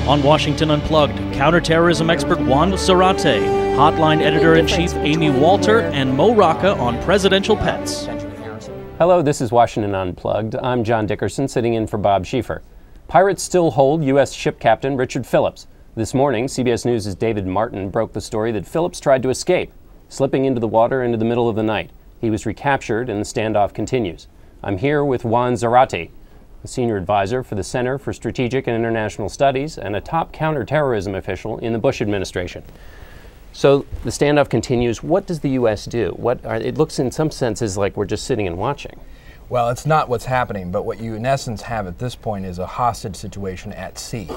On Washington Unplugged, counterterrorism expert Juan Zarate, Hotline editor-in-chief Amy Walter, and Mo Rocca on presidential pets. Hello, this is Washington Unplugged. I'm John Dickerson, sitting in for Bob Schieffer. Pirates still hold U.S. ship captain Richard Phillips. This morning, CBS News' David Martin broke the story that Phillips tried to escape, slipping into the water into the middle of the night. He was recaptured and the standoff continues. I'm here with Juan Zarate, a senior advisor for the Center for Strategic and International Studies and a top counterterrorism official in the Bush administration. So the standoff continues. What does the U.S. do? It looks in some senses like we're just sitting and watching. Well, it's not what's happening, but what you in essence have at this point is a hostage situation at sea.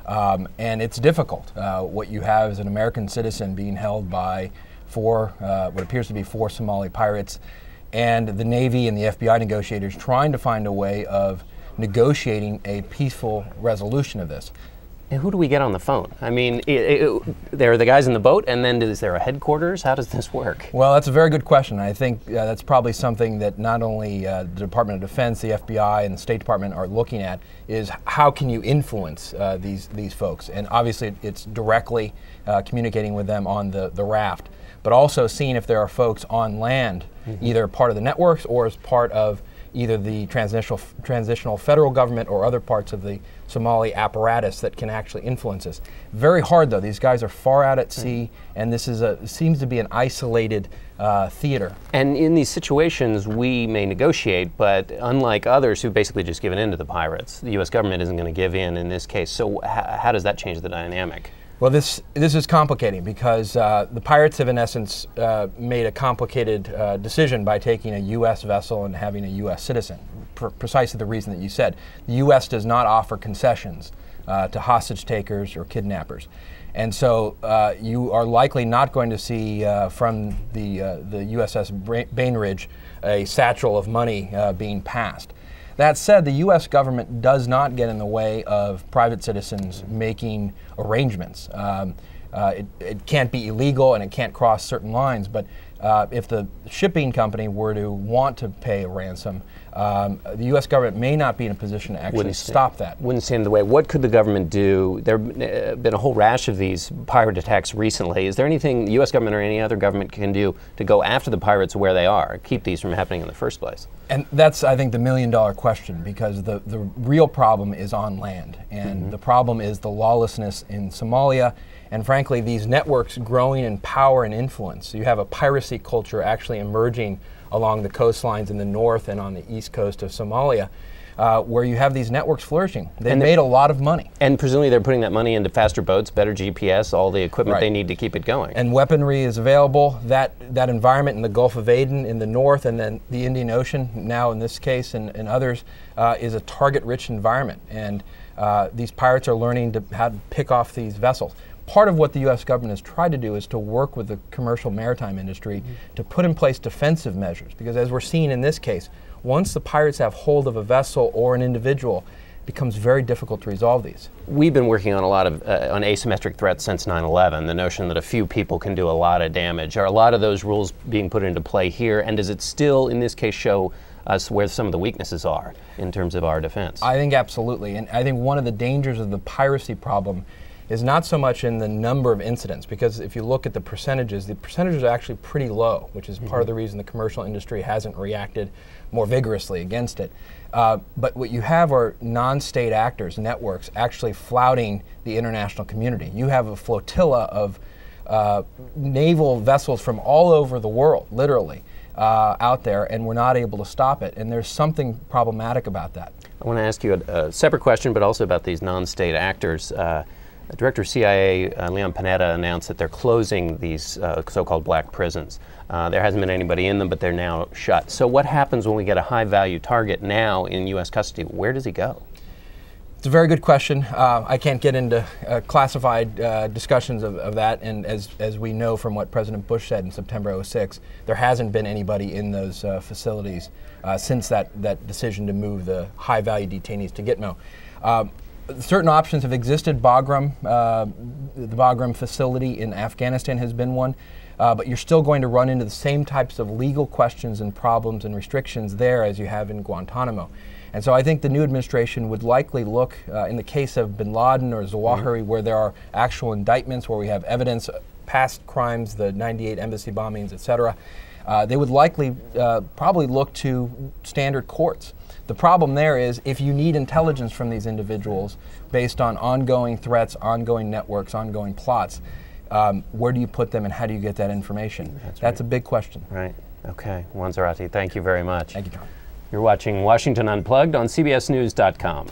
And it's difficult. What you have is an American citizen being held by what appears to be four Somali pirates, and the Navy and the FBI negotiators trying to find a way of negotiating a peaceful resolution of this. And who do we get on the phone? I mean, there are the guys in the boat, and then is there a headquarters? How does this work? Well, that's a very good question. I think that's probably something that not only the Department of Defense, the FBI, and the State Department are looking at, is how can you influence these folks? And obviously, it's directly communicating with them on the raft, but also seeing if there are folks on land, either part of the networks or as part of either the transitional federal government or other parts of the Somali apparatus that can actually influence this. Very hard, though. These guys are far out at sea, and this seems to be an isolated theater. And in these situations, we may negotiate, but unlike others who've basically just given in to the pirates, the U.S. government isn't going to give in this case. So how does that change the dynamic? Well, this is complicating because the pirates have, in essence, made a complicated decision by taking a U.S. vessel and having a U.S. citizen, precisely the reason that you said. The U.S. does not offer concessions to hostage takers or kidnappers. And so you are likely not going to see from the USS Bainbridge a satchel of money being passed. That said, the U.S. government does not get in the way of private citizens making arrangements. It can't be illegal and it can't cross certain lines, but if the shipping company were to want to pay a ransom, the U.S. government may not be in a position to actually stop that. Wouldn't stand in the way. What could the government do? There have been a whole rash of these pirate attacks recently. Is there anything the U.S. government or any other government can do to go after the pirates where they are, keep these from happening in the first place? And that's, I think, the million-dollar question, because the real problem is on land. And the problem is the lawlessness in Somalia, and frankly, these networks growing in power and influence. So you have a piracy culture actually emerging along the coastlines in the north and on the east coast of Somalia, where you have these networks flourishing. They've made a lot of money. And presumably they're putting that money into faster boats, better GPS, all the equipment they need to keep it going. And weaponry is available. That environment in the Gulf of Aden in the north, and then the Indian Ocean, now in this case and others, is a target-rich environment. And these pirates are learning how to pick off these vessels. Part of what the U.S. government has tried to do is to work with the commercial maritime industry to put in place defensive measures, because as we're seeing in this case, once the pirates have hold of a vessel or an individual, it becomes very difficult to resolve these. We've been working on a lot of on asymmetric threats since 9/11, the notion that a few people can do a lot of damage. Are a lot of those rules being put into play here, and does it still, in this case, show us where some of the weaknesses are in terms of our defense? I think absolutely, and I think one of the dangers of the piracy problem is not so much in the number of incidents, because if you look at the percentages are actually pretty low, which is part of the reason the commercial industry hasn't reacted more vigorously against it. But what you have are non-state actors, networks, actually flouting the international community. You have a flotilla of naval vessels from all over the world, literally, out there, and we're not able to stop it. And there's something problematic about that. I want to ask you a separate question, but also about these non-state actors. Director of CIA Leon Panetta announced that they're closing these so-called black prisons. There hasn't been anybody in them, but they're now shut. So what happens when we get a high-value target now in U.S. custody? Where does he go? It's a very good question. I can't get into classified discussions of that, and as we know from what President Bush said in September '06, there hasn't been anybody in those facilities since that decision to move the high-value detainees to Gitmo. Certain options have existed. Bagram, the Bagram facility in Afghanistan has been one, but you're still going to run into the same types of legal questions and problems and restrictions there as you have in Guantanamo. And so I think the new administration would likely look, in the case of bin Laden or Zawahiri, where there are actual indictments, where we have evidence, past crimes, the 98 embassy bombings, et cetera, they would likely probably look to standard courts. The problem there is if you need intelligence from these individuals based on ongoing threats, ongoing networks, ongoing plots, where do you put them and how do you get that information? That's a big question. Right. Okay. Juan Zarate, thank you very much. Thank you, John. You're watching Washington Unplugged on CBSNews.com.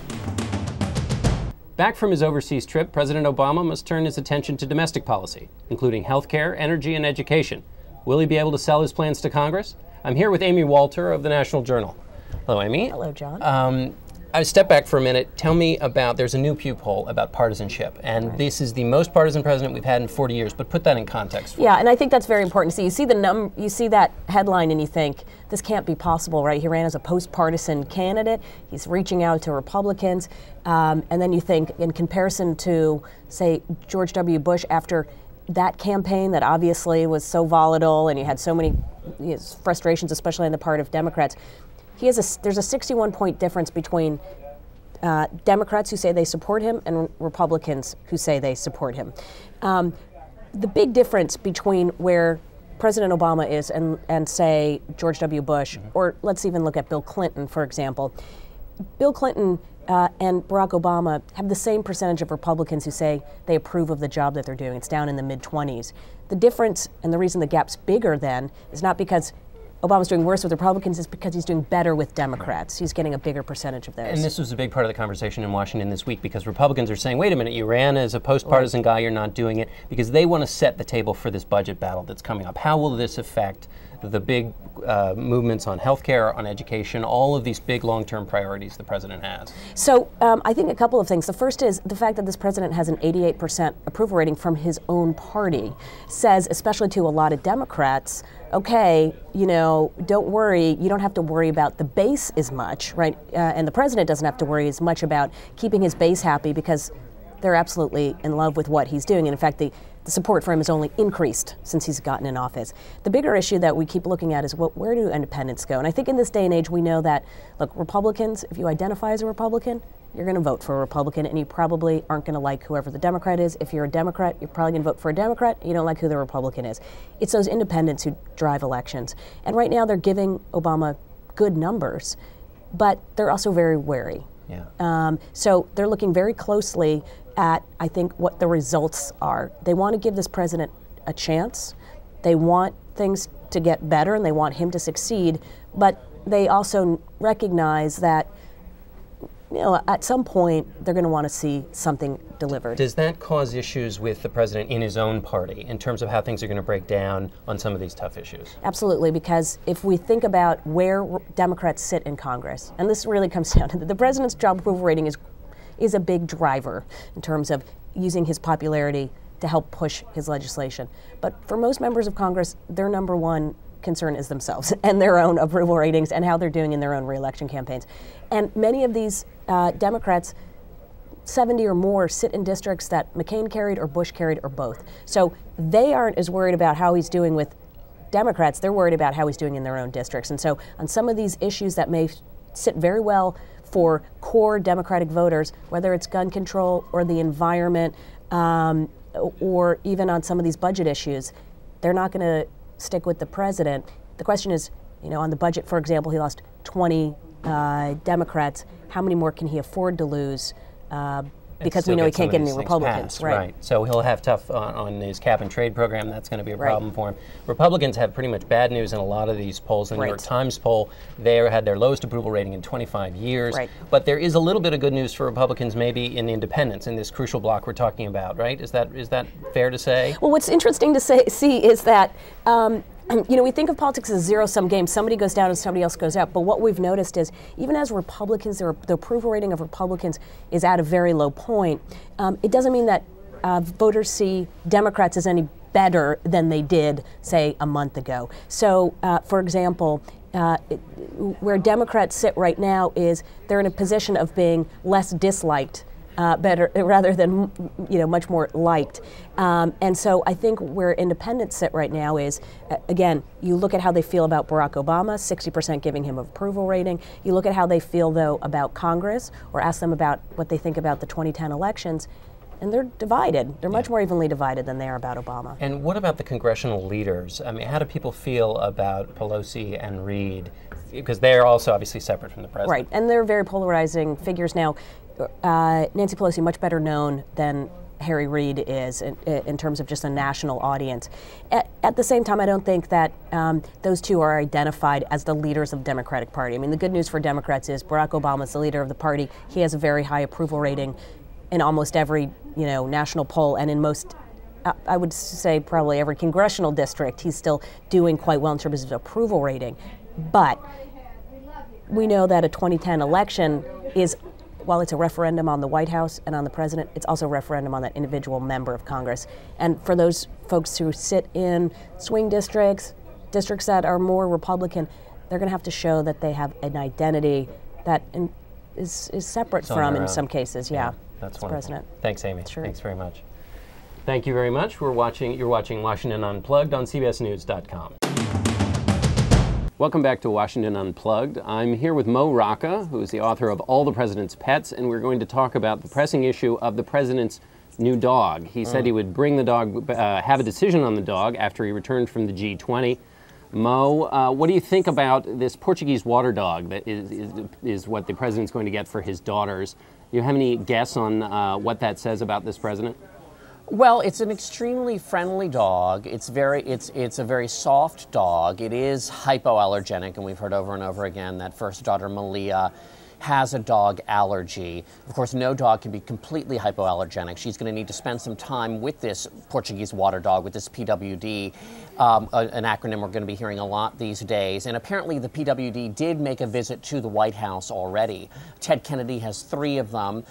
Back from his overseas trip, President Obama must turn his attention to domestic policy, including health care, energy, and education. Will he be able to sell his plans to Congress? I'm here with Amy Walter of the National Journal. Hello, Amy. Hello, John. I step back for a minute. Tell me about, there's a new Pew poll about partisanship, and this is the most partisan president we've had in 40 years, but put that in context. Yeah, and I think that's very important to see. You see that headline and you think, this can't be possible, right? He ran as a post-partisan candidate. He's reaching out to Republicans. And then you think, in comparison to, say, George W. Bush, after that campaign that obviously was so volatile and he had so many frustrations, especially on the part of Democrats, there's a 61-point difference between Democrats who say they support him and Republicans who say they support him. The big difference between where President Obama is and say George W. Bush, or let's even look at Bill Clinton, for example. Bill Clinton and Barack Obama have the same percentage of Republicans who say they approve of the job that they're doing. It's down in the mid-20s. The difference and the reason the gap's bigger then is not because Obama's doing worse with Republicans, is because he's doing better with Democrats. He's getting a bigger percentage of those. And this was a big part of the conversation in Washington this week, because Republicans are saying, wait a minute, you ran as a post-partisan guy, you're not doing it, because they want to set the table for this budget battle that's coming up. How will this affect the big movements on healthcare, on education, all of these big long-term priorities the president has? So I think a couple of things. The first is the fact that this president has an 88% approval rating from his own party says, especially to a lot of Democrats, okay, don't worry, you don't have to worry about the base as much, right? And the president doesn't have to worry as much about keeping his base happy because they're absolutely in love with what he's doing. And in fact, the support for him has only increased since he's gotten in office. The bigger issue that we keep looking at is where do independents go? And I think in this day and age, we know that, look, Republicans, if you identify as a Republican, you're going to vote for a Republican, and you probably aren't going to like whoever the Democrat is. If you're a Democrat, you're probably going to vote for a Democrat. You don't like who the Republican is. It's those independents who drive elections. And right now, they're giving Obama good numbers, but they're also very wary. Yeah. So they're looking very closely at, I think, what the results are. They want to give this president a chance. They want things to get better, and they want him to succeed, but they also recognize that at some point, they're going to want to see something delivered. Does that cause issues with the president in his own party in terms of how things are going to break down on some of these tough issues? Absolutely, because if we think about where Democrats sit in Congress, and this really comes down to the president's job approval rating is a big driver in terms of using his popularity to help push his legislation. But for most members of Congress, their number one concern is themselves and their own approval ratings and how they're doing in their own reelection campaigns. And many of these Democrats, 70 or more, sit in districts that McCain carried or Bush carried or both. So they aren't as worried about how he's doing with Democrats, they're worried about how he's doing in their own districts. And so on some of these issues that may sit very well for core Democratic voters, whether it's gun control or the environment, or even on some of these budget issues, they're not going to stick with the president. The question is, on the budget, for example, he lost 20 Democrats. How many more can he afford to lose? Because we know he can't get any Republicans. Right. So he'll have tough on his cap and trade program. That's going to be a problem for him. Republicans have pretty much bad news in a lot of these polls. The New York Times poll, they had their lowest approval rating in 25 years. But there is a little bit of good news for Republicans maybe in independents, in this crucial block we're talking about, right? Is that fair to say? Well, what's interesting to see is that we think of politics as a zero-sum game. Somebody goes down and somebody else goes up. But what we've noticed is, even as Republicans, the approval rating of Republicans is at a very low point, it doesn't mean that voters see Democrats as any better than they did, say, a month ago. So, for example, where Democrats sit right now is they're in a position of being less disliked better rather than much more liked. And so I think where independents sit right now is, again, you look at how they feel about Barack Obama, 60% giving him approval rating. You look at how they feel, though, about Congress, or ask them about what they think about the 2010 elections, and they're divided. They're much more evenly divided than they are about Obama. And what about the congressional leaders? I mean, how do people feel about Pelosi and Reid? Because they're also obviously separate from the president. Right, and they're very polarizing figures now. Nancy Pelosi much better known than Harry Reid is in terms of just a national audience. At the same time, I don't think that those two are identified as the leaders of the Democratic Party. I mean, the good news for Democrats is Barack Obama is the leader of the party. He has a very high approval rating in almost every national poll, and in most, I would say probably every congressional district, he's still doing quite well in terms of approval rating. But we know that a 2010 election is, while it's a referendum on the White House and on the president, it's also a referendum on that individual member of Congress. And for those folks who sit in swing districts, districts that are more Republican, they're going to have to show that they have an identity that is separate from, in some cases, that's wonderful. President. Thanks, Amy. Sure. Thanks very much. Thank you very much. You're watching Washington Unplugged on CBSNews.com. Welcome back to Washington Unplugged. I'm here with Mo Rocca, who is the author of All the President's Pets, and we're going to talk about the pressing issue of the president's new dog. He said he would bring the dog, have a decision on the dog after he returned from the G20. Mo, what do you think about this Portuguese water dog that is what the president's going to get for his daughters? Do you have any guess on what that says about this president? Well, it's an extremely friendly dog. It's a very soft dog. It is hypoallergenic, and we've heard over and over again that first daughter, Malia, has a dog allergy. Of course, no dog can be completely hypoallergenic. She's going to need to spend some time with this Portuguese water dog, with this PWD, an acronym we're going to be hearing a lot these days. And apparently the PWD did make a visit to the White House already. Ted Kennedy has 3 of them.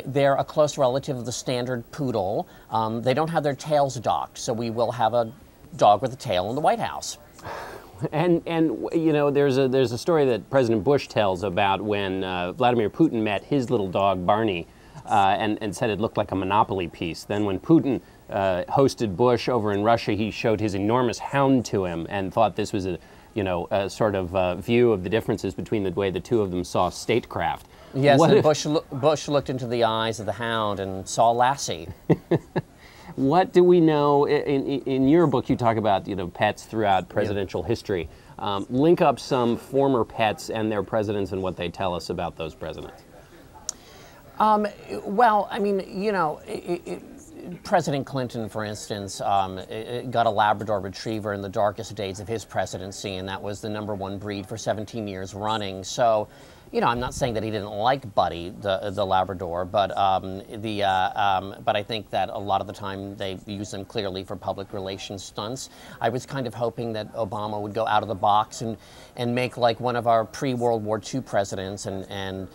They're a close relative of the standard poodle. They don't have their tails docked, so we will have a dog with a tail in the White House. And there's a story that President Bush tells about when Vladimir Putin met his little dog Barney, and said it looked like a Monopoly piece. Then when Putin hosted Bush over in Russia, he showed his enormous hound to him and thought this was a sort of view of the differences between the way the two of them saw statecraft. Yes, and Bush looked into the eyes of the hound and saw Lassie. What do we know? In your book, you talk about pets throughout presidential history. Link up some former pets and their presidents and what they tell us about those presidents. Well, I mean, President Clinton, for instance, got a Labrador Retriever in the darkest days of his presidency, and that was the #1 breed for 17 years running. So, I'm not saying that he didn't like Buddy, the Labrador, but I think that a lot of the time they use them clearly for public relations stunts. I was kind of hoping that Obama would go out of the box and make like one of our pre-World War II presidents and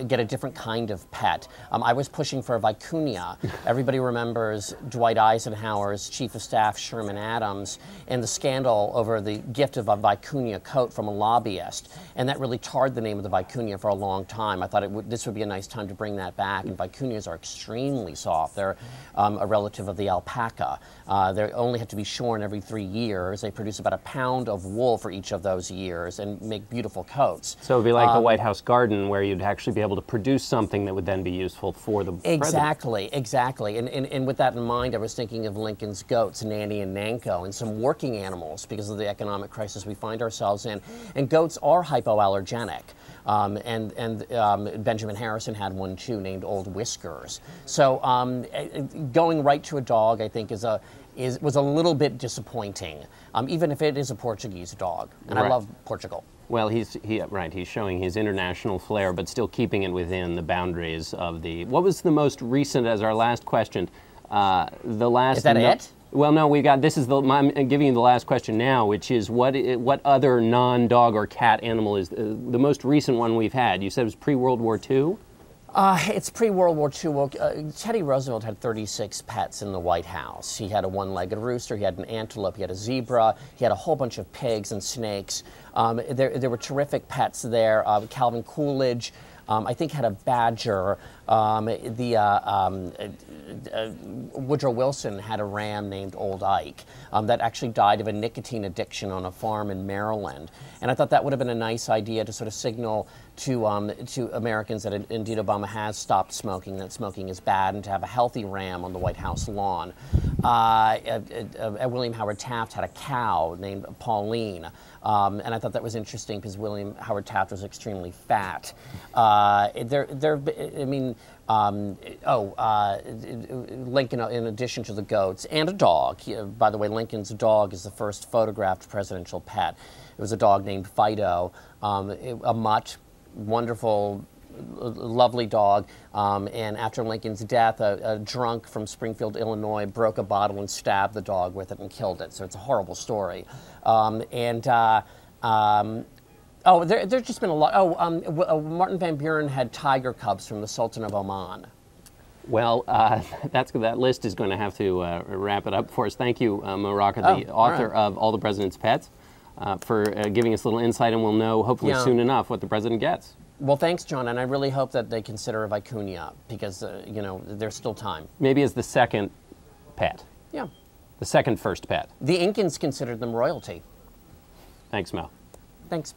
get a different kind of pet. I was pushing for a vicuña. Everybody remembers Dwight Eisenhower's chief of staff, Sherman Adams, and the scandal over the gift of a vicuña coat from a lobbyist, and that really tarred the name of the vicuña for a long time. I thought this would be a nice time to bring that back, and vicuñas are extremely soft. They're a relative of the alpaca. They only have to be shorn every 3 years. They produce about 1 pound of wool for each of those years and make beautiful coats. So it would be like the White House garden, where you'd actually be able to produce something that would then be useful for the president. Exactly. And with that in mind, I was thinking of Lincoln's goats, Nanny and Nanko, and some working animals because of the economic crisis we find ourselves in. And goats are hypoallergenic. Benjamin Harrison had one too, named Old Whiskers. So going right to a dog, I think, was a little bit disappointing, even if it is a Portuguese dog, and I love Portugal. Well, he's showing his international flair, but still keeping it within the boundaries of the. What was the most recent? As our last question, the last. Is that it? Well, no, we got. This is the. I'm giving you the last question now, which is what other non-dog or cat animal is the most recent one we've had? You said it was pre-World War II. It's pre-World War II. Well, Teddy Roosevelt had 36 pets in the White House. He had a one-legged rooster, he had an antelope, he had a zebra, he had a whole bunch of pigs and snakes. There were terrific pets there. Calvin Coolidge I think had a badger. Woodrow Wilson had a ram named Old Ike that actually died of a nicotine addiction on a farm in Maryland. And I thought that would have been a nice idea to sort of signal to Americans that indeed Obama has stopped smoking, that smoking is bad, and to have a healthy ram on the White House lawn. William Howard Taft had a cow named Pauline, and I thought that was interesting because William Howard Taft was extremely fat. Lincoln, in addition to the goats, and a dog. By the way, Lincoln's dog is the first photographed presidential pet. It was a dog named Fido, a mutt, wonderful, lovely dog. And after Lincoln's death, a drunk from Springfield, Illinois, broke a bottle and stabbed the dog with it and killed it. So it's a horrible story. There's just been a lot. Martin Van Buren had tiger cubs from the Sultan of Oman. Well, that list is going to have to wrap it up for us. Thank you, Mo Rocca, the author of All the President's Pets, for giving us a little insight, and we'll know hopefully soon enough what the president gets. Well, thanks, John, and I really hope that they consider Vicuña because, there's still time. Maybe as the second pet. Yeah. The second first pet. The Incans considered them royalty. Thanks, Mo. Thanks.